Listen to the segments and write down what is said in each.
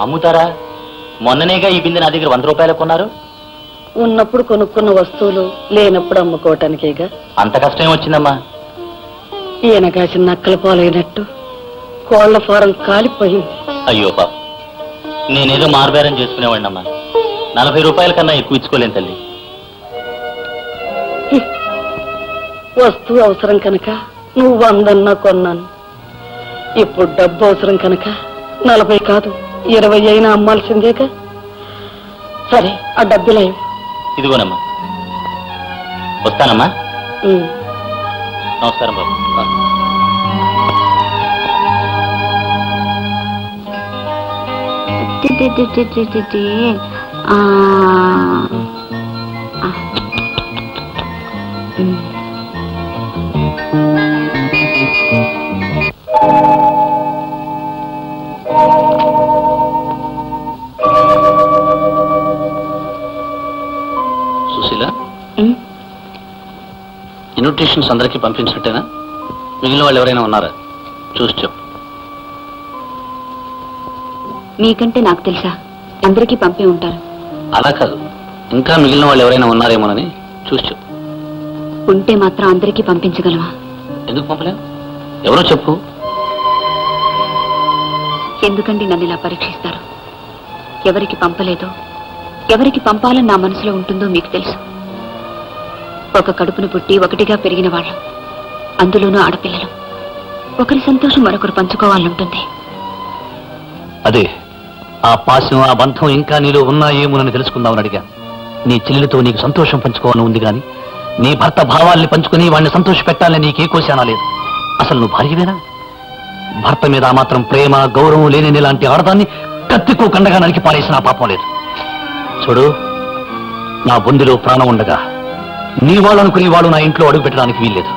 అమ్ముతారా? మొన్ననేగా ఈ బిందె నా దగ్గర 100 రూపాయలు కొన్నారు. ఉన్నప్పుడు కొనుక్కున్న వస్తువులు లేనప్పుడు అమ్ముకోవటానికేగా. అంత కష్టం వచ్చిందమ్మా. ఈయన కాసిన నక్కల పాలైనట్టు కోళ్ల ఫారం కాలిపోయింది. అయ్యో పాప, నేనేదో మారుబేరం చేసుకునేవాడినమ్మా. 40 రూపాయల కన్నా ఎక్కువ ఇచ్చుకోలేను తల్లి. వస్తువు అవసరం కనుక నువ్వు 100 అన్నా కొన్నాను. ఇప్పుడు డబ్బు అవసరం కనుక 40 కాదు 20 అయినా అమ్మాల్సిందేగా. సరే, ఆ డబ్బులే ఇదిగోనమ్మా. వస్తానమ్మా. నమస్కారం బాబు. సుశీల, ఇన్విటేషన్స్ అందరికీ పంపించినట్టేనా? మిగిలిన వాళ్ళు ఎవరైనా ఉన్నారా? చూసి చెప్పు. మీకంటే నాకు తెలుసా? అందరికీ పంపి ఉంటారు. అలా కాదు, ఇంకా మిగిలిన వాళ్ళు ఎవరైనా ఉన్నారేమోనని చూసి చెప్పు. ఉంటే మాత్రం అందరికీ పంపించగలవా? ఎందుకు పంపలేవు? ఎవరో చెప్పు. ఎందుకండి నన్ను ఇలా పరీక్షిస్తారు? ఎవరికి పంపలేదో, ఎవరికి పంపాలని నా మనసులో ఉంటుందో మీకు తెలుసు. ఒక కడుపును పుట్టి ఒకటిగా పెరిగిన వాళ్ళం, అందులోనూ ఆడపిల్లలు. ఒకరి సంతోషం మరొకరు పంచుకోవాలంటుంది. అదే ఆ పాశం, ఆ బంధం ఇంకా నీలో ఉన్నాయేమోనని తెలుసుకుందామని అడిగా. నీ చెల్లెలతో నీకు సంతోషం పంచుకోవాలని ఉంది కానీ నీ భర్త భావాల్ని పంచుకుని వాడిని సంతోష పెట్టాలని నీకే కోశానా లేదు. అసలు నువ్వు భార్యవేనా? భర్త మీద ఆ మాత్రం ప్రేమ, గౌరవం లేని ఇలాంటి ఆడదాన్ని కత్తికో కండగా నరికి పారేసిన పాపం లేదు. చూడు, నా బొందిలో ప్రాణం ఉండగా నీ వాళ్ళు అనుకుని వాళ్ళు నా ఇంట్లో అడుగు పెట్టడానికి వీల్లేదు.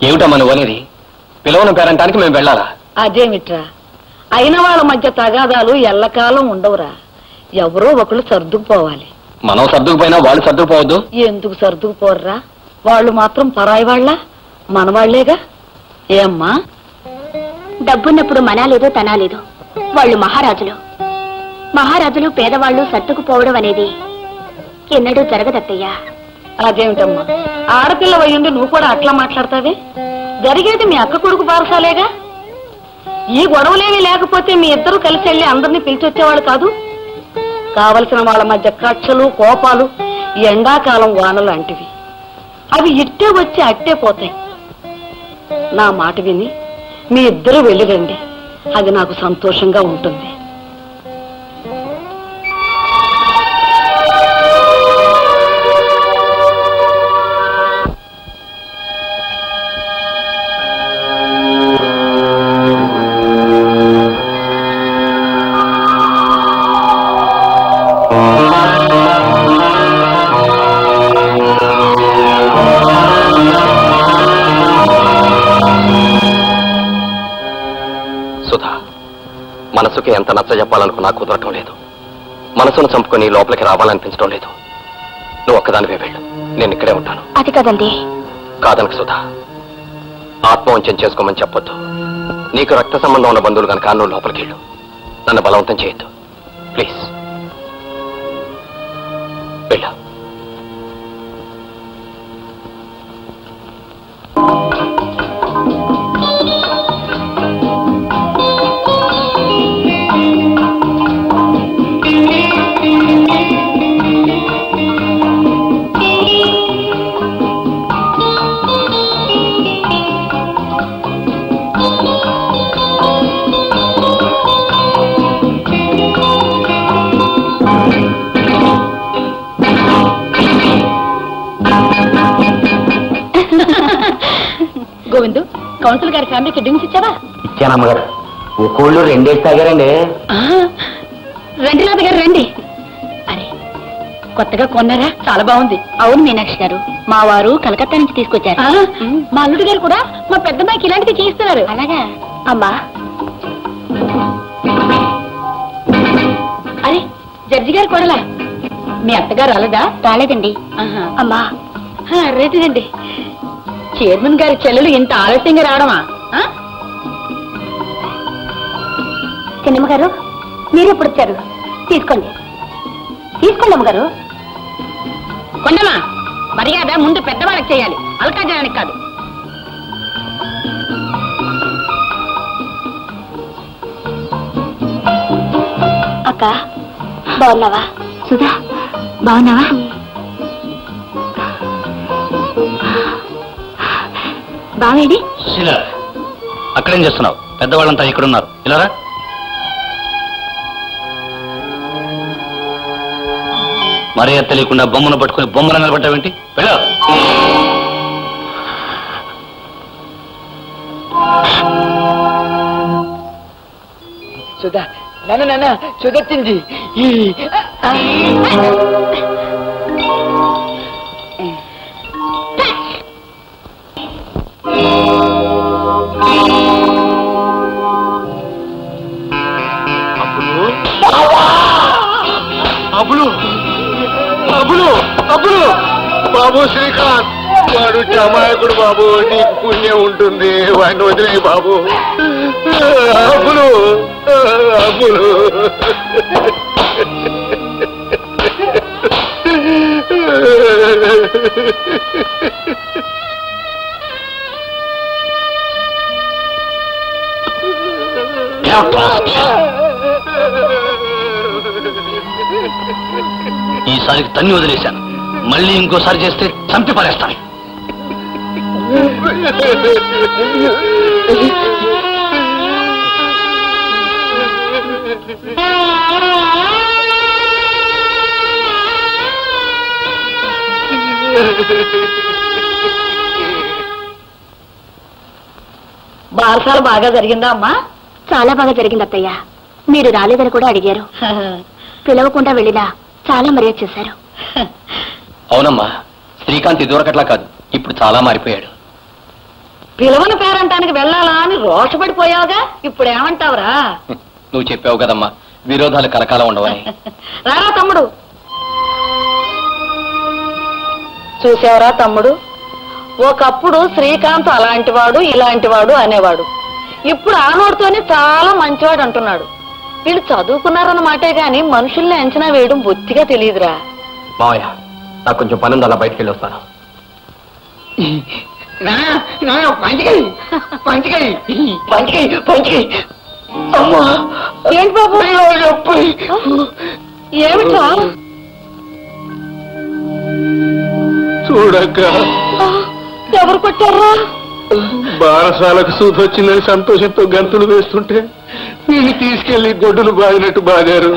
ఏమిటమ్మా నువ్వు అనేది? పిలవని పేరంటానికి మేము వెళ్ళాలా? అదేమిట్రా, అయిన వాళ్ళ మధ్య తగాదాలు ఎల్లకాలం ఉండవురా. ఎవరో ఒకళ్ళు సర్దుకుపోవాలి. మనం సర్దుకుపోయినా వాళ్ళు సర్దుకుపోవద్దు. ఎందుకు సర్దుకుపోర్రా? వాళ్ళు మాత్రం పరాయి వాళ్ళ, మనవాళ్లేగా. ఏమ్మా? డబ్బున్నప్పుడు మనాలేదో తనాలేదో. వాళ్ళు మహారాజులు. మహారాజులు పేదవాళ్ళు సర్దుకుపోవడం అనేది ఎన్నడూ జరగదత్తయ్యా. అదేమిటమ్మా, ఆడపిల్ల వయ్యుండి నువ్వు కూడా అట్లా మాట్లాడతావే? జరిగేది మీ అక్క కొడుకు పారసాలేగా. ఈ గొడవలేమీ లేకపోతే మీ ఇద్దరు కలిసి వెళ్ళి అందరినీ పిలిచొచ్చేవాళ్ళు కాదు. కావలసిన వాళ్ళ మధ్య కక్షలు, కోపాలు ఎండాకాలం వానలు లాంటివి. అవి ఇట్టే వచ్చి అట్టే పోతాయి. నా మాట విని మీ ఇద్దరు వెళ్ళిరండి, అది నాకు సంతోషంగా ఉంటుంది. మనసుకి ఎంత నచ్చ చెప్పాలనుకున్నా కుదరటం లేదు. మనసును చంపుకొని లోపలికి రావాలనిపించడం లేదు. నువ్వు ఒక్కదానివే వెళ్ళు, నేను ఇక్కడే ఉంటాను. అది కదండి. కాదనకు సుధా, ఆత్మవంచం చేసుకోమని చెప్పొద్దు. నీకు రక్త సంబంధం ఉన్న బంధువులు కనుక నువ్వు లోపలికి వెళ్ళు. నన్ను బలవంతం చేయొద్దు ప్లీజ్. వెళ్ళు. గోవిందు, కౌన్సిల్ గారి ఫ్యామిలీకి డ్రింక్స్ ఇచ్చావా? ఇచ్చానమ్మగారు. ఒక్కోళ్ళు 2 తాగారండి. రండి రాధ గారు రండి. అరే, కొత్తగా కొన్నారా? చాలా బాగుంది. అవును మీనాక్షి గారు, మా వారు కలకత్తా నుంచి తీసుకొచ్చారు. మా అల్లుడి గారు కూడా మా పెద్దమ్మాయికి ఇలాంటివి చేయిస్తున్నారు. అలాగా అమ్మా? అరే, జడ్జి గారు కొడలా? మీ అత్తగారు రాలేదా? రాలేదండి. అమ్మా రేటిదండి. చైర్మన్ గారి చెల్లెలు ఇంత ఆలస్యంగా రావడమా? చిన్నమ్మ గారు, మీరెప్పుడు వచ్చారు? తీసుకోండి తీసుకోండి అమ్మగారు. కొండమా మర్యాద ముందు పెద్దవాళ్ళకి చేయాలి, అల్కాజనానికి కాదు. అక్క బాగున్నావా? సుధా బాగున్నావా? బావేడి? సుశీల, అక్కడేం చేస్తున్నావు? పెద్దవాళ్ళంతా ఇక్కడున్నారు, ఇలారా. మర్యాద తెలియకుండా బొమ్మను పట్టుకుని బొమ్మలు నిలబడ్డావేంటి? వెళ్ళా. సుధా నాన్న సుధొచ్చింది. అబ్బులు అబ్బులు అబ్బులు బాబు శ్రీకాంత్, వాడు అమాయకుడు బాబు, నీకు పుణ్యం ఉంటుంది, వాడిని వదిలే బాబు. అబ్బులు అబ్బులు ఈసారికి తన్ని వదిలేశాను, మళ్ళీ ఇంకోసారి చేస్తే చంపి పారేస్తాను. బారసాలు బాగా జరిగిందా అమ్మా? చాలా బాగా జరిగింది అత్తయ్య. మీరు రాలేదని కూడా అడిగారు. పిలవకుండా వెళ్ళినా చాలా మర్యాద చేశారు. అవునమ్మా, శ్రీకాంత్ ఇదివరకట్లా కాదు, ఇప్పుడు చాలా మారిపోయాడు. పిలవని పేరంటానికి వెళ్ళాలా అని రోషపడిపోయావుగా, ఇప్పుడు ఏమంటావురా? నువ్వు చెప్పావు కదమ్మా, విరోధాలు కలకాలం ఉండవని. రారా తమ్ముడు. చూసావరా తమ్ముడు, ఒకప్పుడు శ్రీకాంత్ అలాంటి వాడు ఇలాంటి వాడు అనేవాడు, ఇప్పుడు ఆ నోటితోనే చాలా మంచివాడు అంటున్నాడు. వీళ్ళు చదువుకున్నారన్నమాటే గాని మనుషుల్ని అంచనా వేయడం బొత్తిగా తెలియదురా. మావయ్య, నాకు కొంచెం పని ఉంది, అలా బయటికి వెళ్ళి వస్తాను. ఏంటి బాబు? ఏమిటా? చూడక్క, ఎవరు కొట్టారా? బారసాలకు సూదొచ్చిందని సంతోషంతో గంతులు వేస్తుంటే నేను తీసుకెళ్లి గొడ్డును బాదినట్టు బాదారు.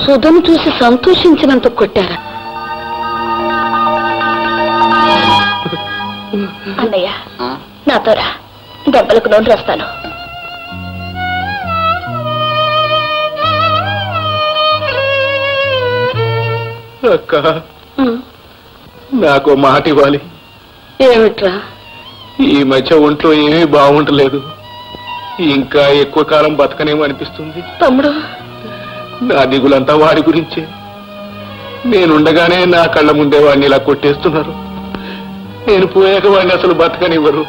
సుధను చూసి సంతోషించినందుకు కొట్టారా? అన్నయ్య నాతో రా, దెబ్బలకు నోరు రాస్తాను. అక్క, నాకు మాట ఇవ్వాలి. ఏమిట్రా? ఈ మధ్య ఒంట్లో ఏమీ బాగుంటలేదు, ఇంకా ఎక్కువ కాలం బతకనేమో అనిపిస్తుంది. తమ్ముడు, నా దిగులంతా వాడి గురించే. నేనుండగానే నా కళ్ళ ముందే వాడిని ఇలా కొట్టేస్తున్నారు. నేను పోయాక వాడిని అసలు బతకనివ్వరు.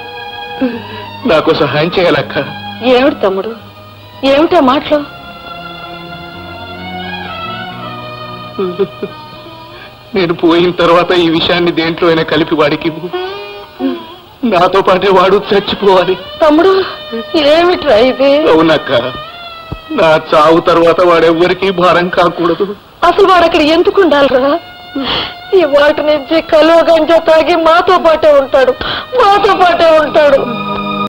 నాకు సహాయం చేయాలక్క. ఏమిటి తమ్ముడు, ఏమిటా మాటలు? నేను పోయిన తర్వాత ఈ విషయాన్ని దేంట్లో అయినా కలిపి వాడికి ఇవ్వు. నాతో పాటే వాడు చచ్చిపోవాలి. తమ్ముడు, ఏమిట్రా ఇది? అవునక్క, నా చావు తర్వాత వాడెవ్వరికీ భారం కాకూడదు. అసలు వాడు అక్కడ ఎందుకు ఉండాలిరా? ఈ వాటి నుంచి కలువ గంజ తాగి మాతో పాటే ఉంటాడు.